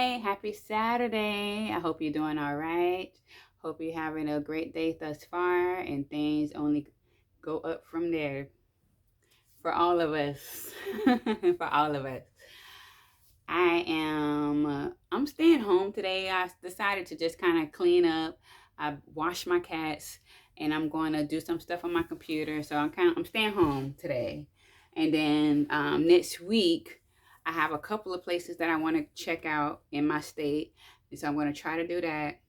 Happy Saturday. I hope you're doing all right. Hope you're having a great day thus far and things only go up from there for all of us. For all of us. I'm staying home today. I decided to just kind of clean up. I washed my cats and I'm going to do some stuff on my computer. So I'm staying home today. And then next week I have a couple of places that I want to check out in my state. And so I'm going to try to do that.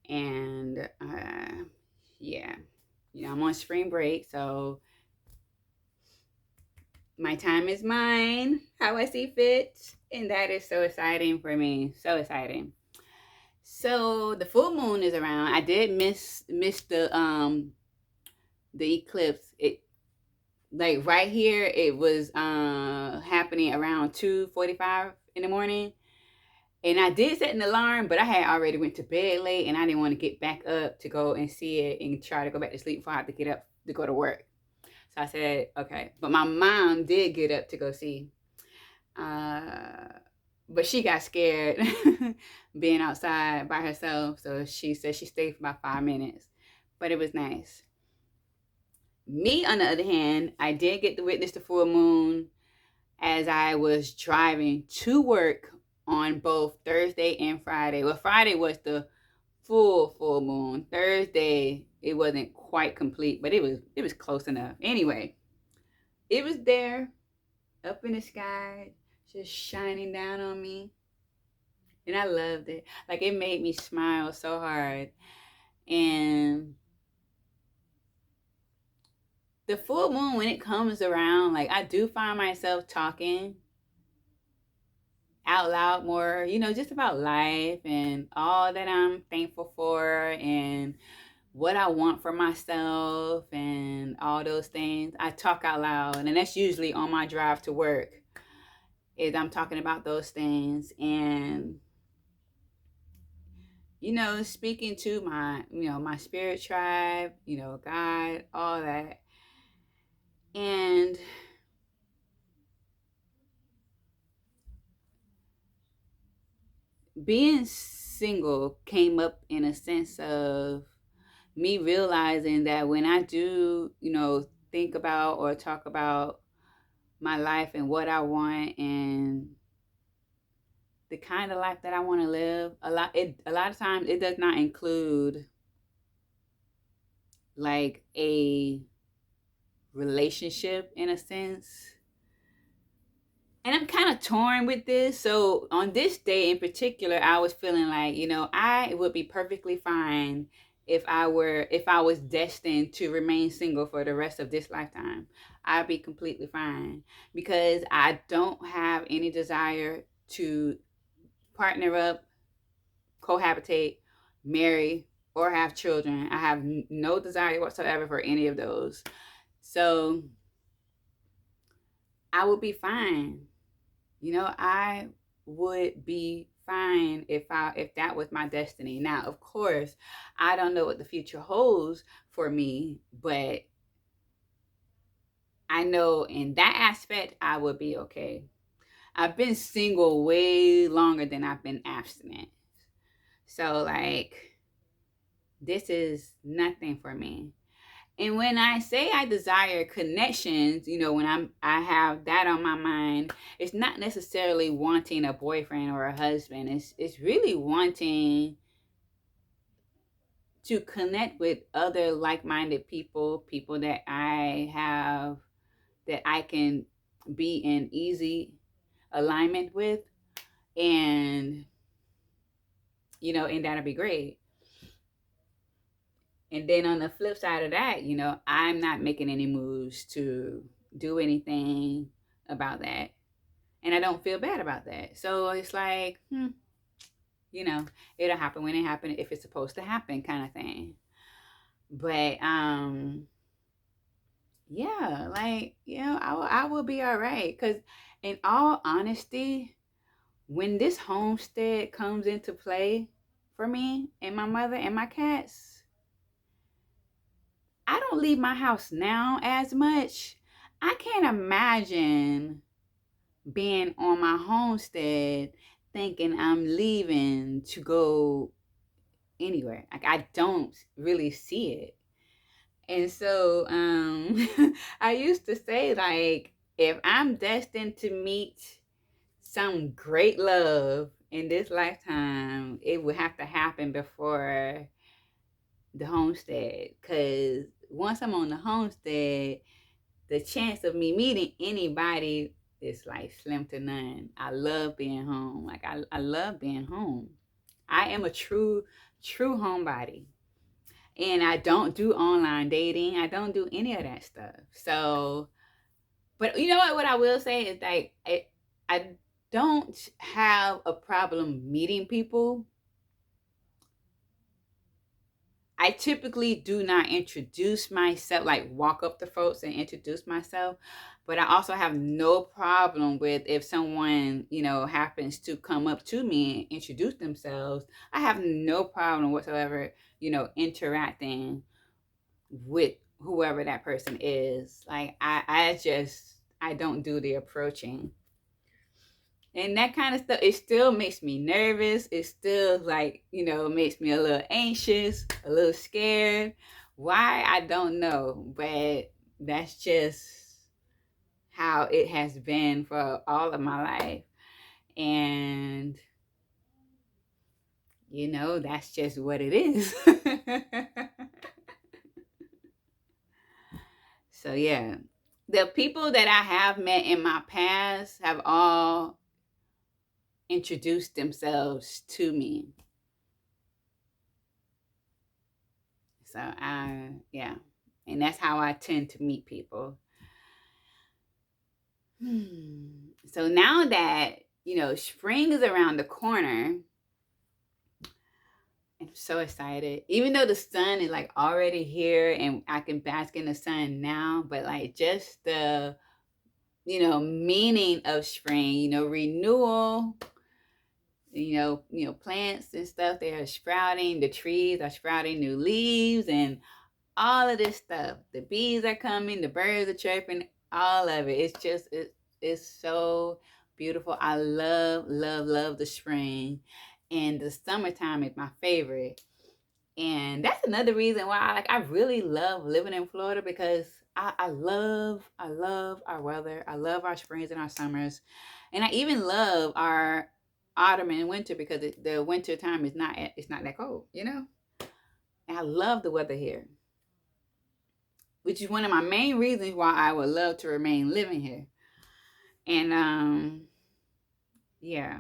And yeah, I'm on spring break, so my time is mine, how I see fit. And that is so exciting for me. So exciting. So the full moon is around. I did miss the eclipse. It like right here it was happening around 2:45 in the morning. And I did set an alarm, but I had already went to bed late and I didn't want to get back up to go and see it and try to go back to sleep before I have to get up to go to work. So I said, okay. But my mom did get up to go see. Uh, but she got scared being outside by herself. So she said she stayed for about 5 minutes. But it was nice. Me, on the other hand, I did get to witness the full moon as I was driving to work on both Thursday and Friday. Well, Friday was the full moon. Thursday it wasn't quite complete, but it was close enough. Anyway, it was there up in the sky, just shining down on me. And I loved it. Like it made me smile so hard. And the full moon, when it comes around, like I do find myself talking out loud more, just about life and all that I'm thankful for and what I want for myself and all those things. I talk out loud, and that's usually on my drive to work. Is I'm talking about those things and speaking to my spirit tribe, God, all that. And being single came up in a sense of me realizing that when I do, think about or talk about my life and what I want and the kind of life that I want to live, a lot of times it does not include like a relationship in a sense. And I'm kind of torn with this. So on this day in particular, I was feeling like, I would be perfectly fine if I was destined to remain single for the rest of this lifetime. I'd be completely fine because I don't have any desire to partner up, cohabitate, marry, or have children. I have no desire whatsoever for any of those. So I would be fine. I would be fine if that was my destiny. Now, of course, I don't know what the future holds for me, but I know in that aspect I would be okay. I've been single way longer than I've been abstinent. So like this is nothing for me. And when I say I desire connections, when I have that on my mind, it's not necessarily wanting a boyfriend or a husband. It's really wanting to connect with other like-minded people that I can be in easy alignment with, and and that'll be great. And then on the flip side of that, I'm not making any moves to do anything about that. And I don't feel bad about that. So it's like, you know, it'll happen when it happens if it's supposed to happen kind of thing. But yeah, like, I will be all right. Because in all honesty, when this homestead comes into play for me and my mother and my cats, I don't leave my house now as much. I can't imagine being on my homestead thinking I'm leaving to go anywhere. Like I don't really see it. And so I used to say like if I'm destined to meet some great love in this lifetime, it would have to happen before the homestead. Cause once I'm on the homestead, the chance of me meeting anybody is like slim to none. I love being home. Like I love being home. I am a true homebody. And I don't do online dating. I don't do any of that stuff. So, but you know what I will say is like I don't have a problem meeting people. I typically do not introduce myself, like walk up to folks and introduce myself. But I also have no problem with if someone, happens to come up to me and introduce themselves. I have no problem whatsoever, interacting with whoever that person is. Like I don't do the approaching. And that kind of stuff, it still makes me nervous. It still like, makes me a little anxious, a little scared. Why? I don't know. But that's just how it has been for all of my life. And, that's just what it is. So, yeah. The people that I have met in my past have all introduced themselves to me. So yeah, and that's how I tend to meet people. So now that spring is around the corner, I'm so excited. Even though the sun is like already here and I can bask in the sun now, but like just the meaning of spring, renewal, plants and stuff, they are sprouting, the trees are sprouting new leaves and all of this stuff. The bees are coming, the birds are chirping, all of it. It's so beautiful. I love the spring. And the summertime is my favorite. And that's another reason why I really love living in Florida because I love our weather. I love our springs and our summers. And I even love our autumn and winter because the winter time is not it's not that cold, And I love the weather here, which is one of my main reasons why I would love to remain living here. And yeah.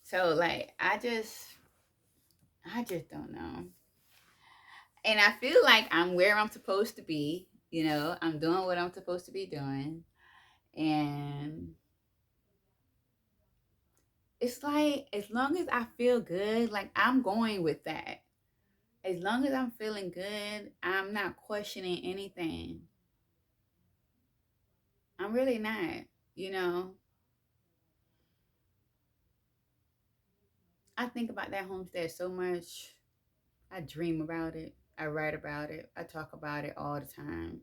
So like I just don't know. And I feel like I'm where I'm supposed to be, I'm doing what I'm supposed to be doing. And it's like as long as I feel good, like I'm going with that. As long as I'm feeling good, I'm not questioning anything. I'm really not, you know. I think about that homestead so much. I dream about it. I write about it. I talk about it all the time.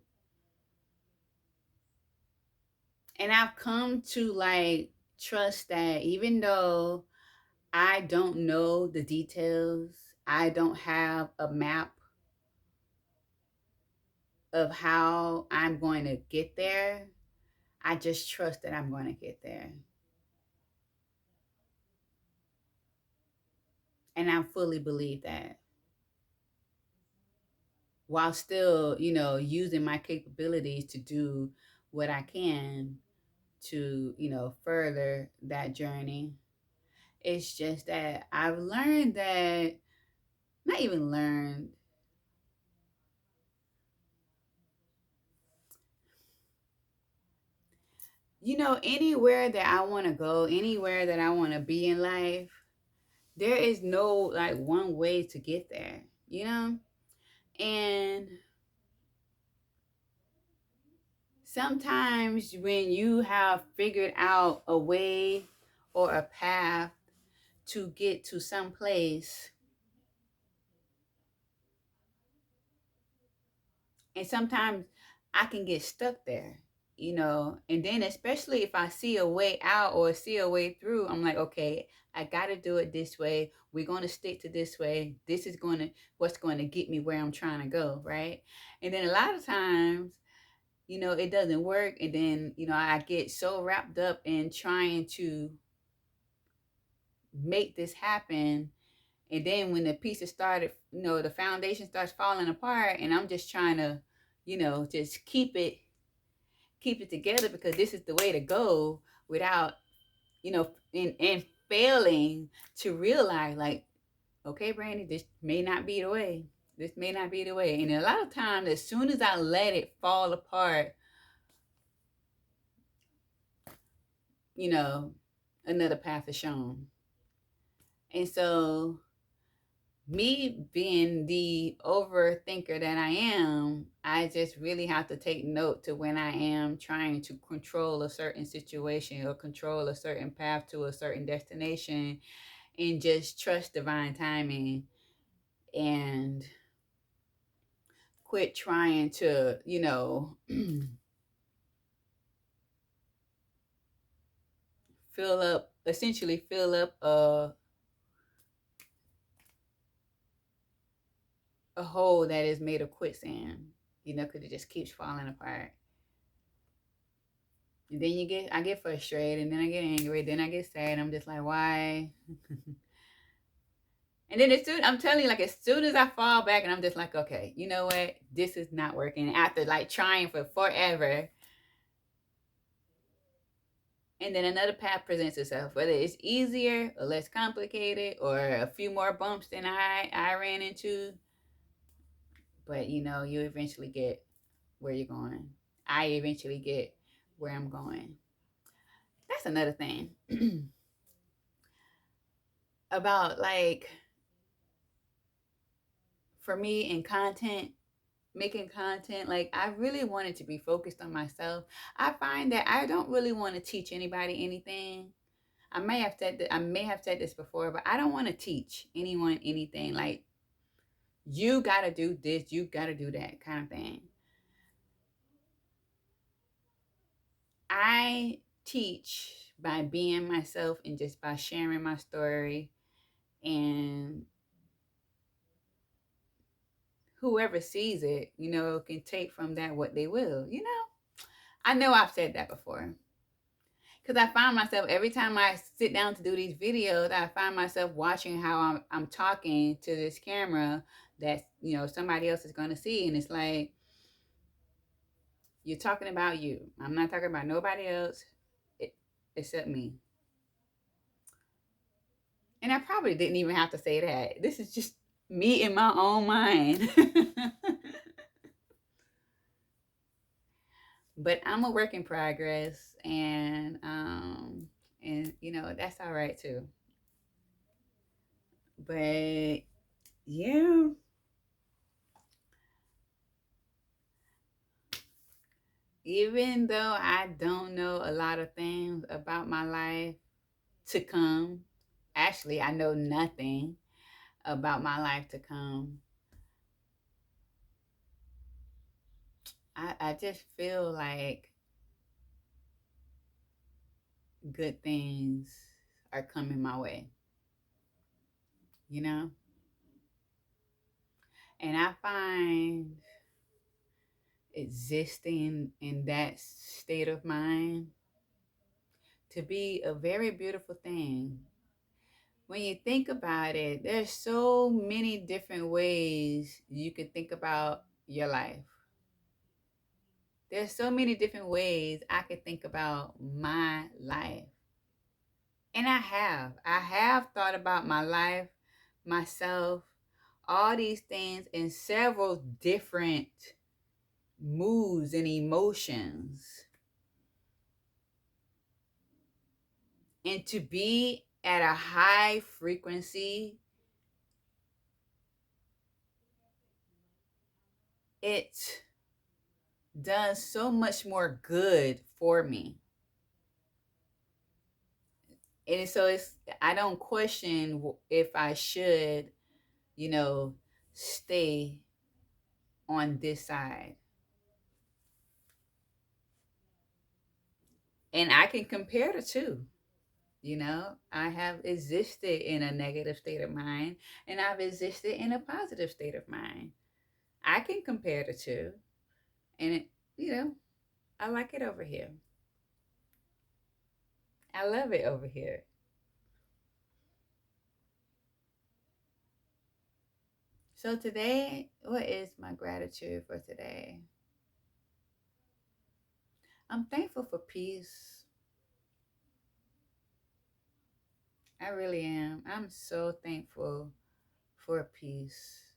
And I've come to like trust that even though I don't know the details, I don't have a map of how I'm going to get there. I just trust that I'm going to get there. And I fully believe that while still, using my capabilities to do what I can to, further that journey. It's just that I've learned that, not even learned, anywhere that I want to go, anywhere that I want to be in life, there is no like one way to get there. And sometimes when you have figured out a way or a path to get to some place, and sometimes I can get stuck there, and then especially if I see a way out or see a way through, I'm like, okay, I got to do it this way. We're going to stick to this way. This is what's going to get me where I'm trying to go. Right. And then a lot of times, it doesn't work. And then, I get so wrapped up in trying to make this happen. And then when the pieces started, the foundation starts falling apart, and I'm just trying to, just keep it together because this is the way to go without, and failing to realize, like, okay, Brandy, this may not be the way. This may not be the way. And a lot of times, as soon as I let it fall apart, another path is shown. And so, me being the overthinker that I am, I just really have to take note to when I am trying to control a certain situation or control a certain path to a certain destination, and just trust divine timing and quit trying to, essentially fill up a hole that is made of quicksand, because it just keeps falling apart. And then I get frustrated, and then I get angry, then I get sad. I'm just like, why? And then I'm telling you, like, as soon as I fall back, and I'm just like, okay, you know what? This is not working. After like trying for forever, and then another path presents itself, whether it's easier or less complicated or a few more bumps than I ran into. But you eventually get where you're going. I eventually get where I'm going. That's another thing about, like, for me in content, making content, like, I really wanted to be focused on myself. I find that I don't really want to teach anybody anything. I may have said this before, but I don't want to teach anyone anything. Like, you got to do this, you got to do that kind of thing. I teach by being myself and just by sharing my story, and whoever sees it, can take from that what they will. I know I've said that before, because I find myself, every time I sit down to do these videos, I find myself watching how I'm talking to this camera that somebody else is going to see, and it's like, you're talking about you. I'm not talking about nobody else except me. And I probably didn't even have to say that. This is just me in my own mind. But I'm a work in progress, and that's all right too. But yeah, even though I don't know a lot of things about my life to come, actually, I know nothing about my life to come. I just feel like good things are coming my way, you know? And I find existing in that state of mind to be a very beautiful thing. When you think about it, there's so many different ways you can think about your life. There's so many different ways I could think about my life. And I have thought about my life, myself, all these things in several different moods and emotions. And to be at a high frequency, it does so much more good for me. And so I don't question if I should, stay on this side. And I can compare the two. You know, I have existed in a negative state of mind and I've existed in a positive state of mind. I can compare the two. And it, you know, I like it over here. I love it over here. So today, what is my gratitude for today? I'm thankful for peace. I really am. I'm so thankful for peace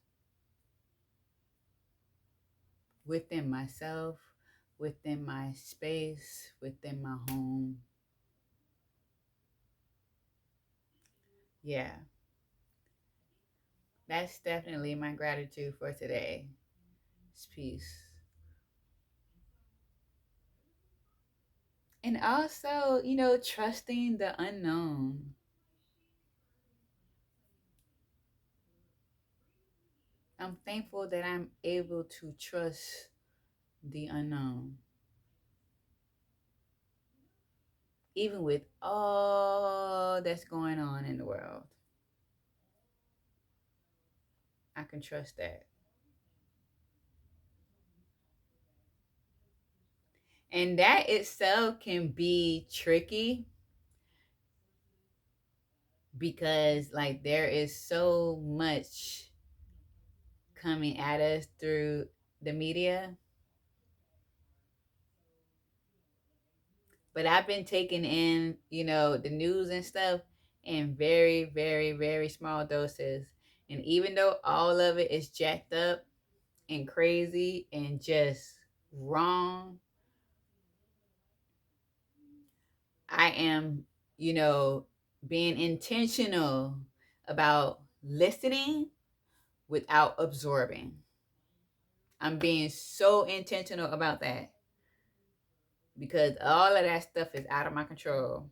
within myself, within my space, within my home. Yeah, that's definitely my gratitude for today. It's peace. And also, trusting the unknown. I'm thankful that I'm able to trust the unknown. Even with all that's going on in the world, I can trust that. And that itself can be tricky because, like, there is so much coming at us through the media. But I've been taking in, the news and stuff in very, very, very small doses. And even though all of it is jacked up and crazy and just wrong, I am, you know, being intentional about listening without absorbing. I'm being so intentional about that because all of that stuff is out of my control.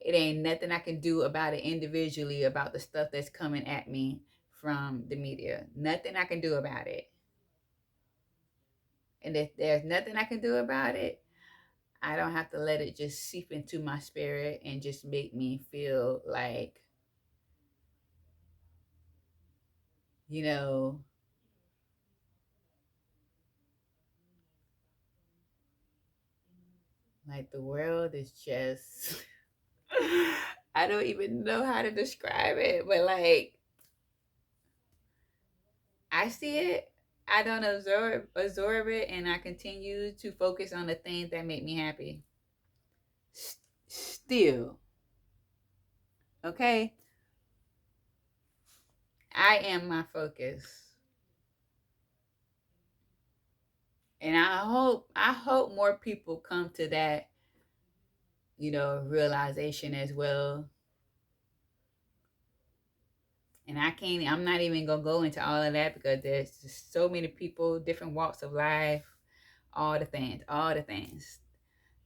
It ain't nothing I can do about it individually about the stuff that's coming at me from the media. Nothing I can do about it. And if there's nothing I can do about it, I don't have to let it just seep into my spirit and just make me feel you know, like the world is just I don't even know how to describe it, but like I see it, I don't absorb it, and I continue to focus on the things that make me happy. Still, okay, I am my focus, and I hope more people come to that realization as well. And I'm not even gonna go into all of that because there's just so many people, different walks of life, all the things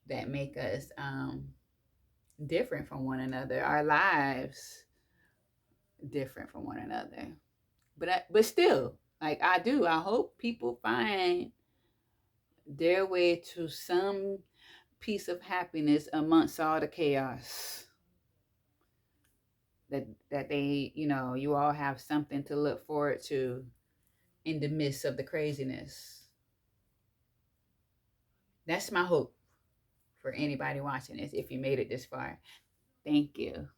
that make us different from one another. Our lives different from one another. But still, like I hope people find their way to some piece of happiness amongst all the chaos. That they, you all have something to look forward to in the midst of the craziness. That's my hope for anybody watching this. If you made it this far, thank you.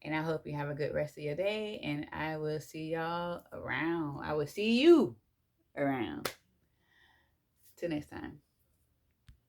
And I hope you have a good rest of your day. And I will see y'all around. I will see you around. Till next time.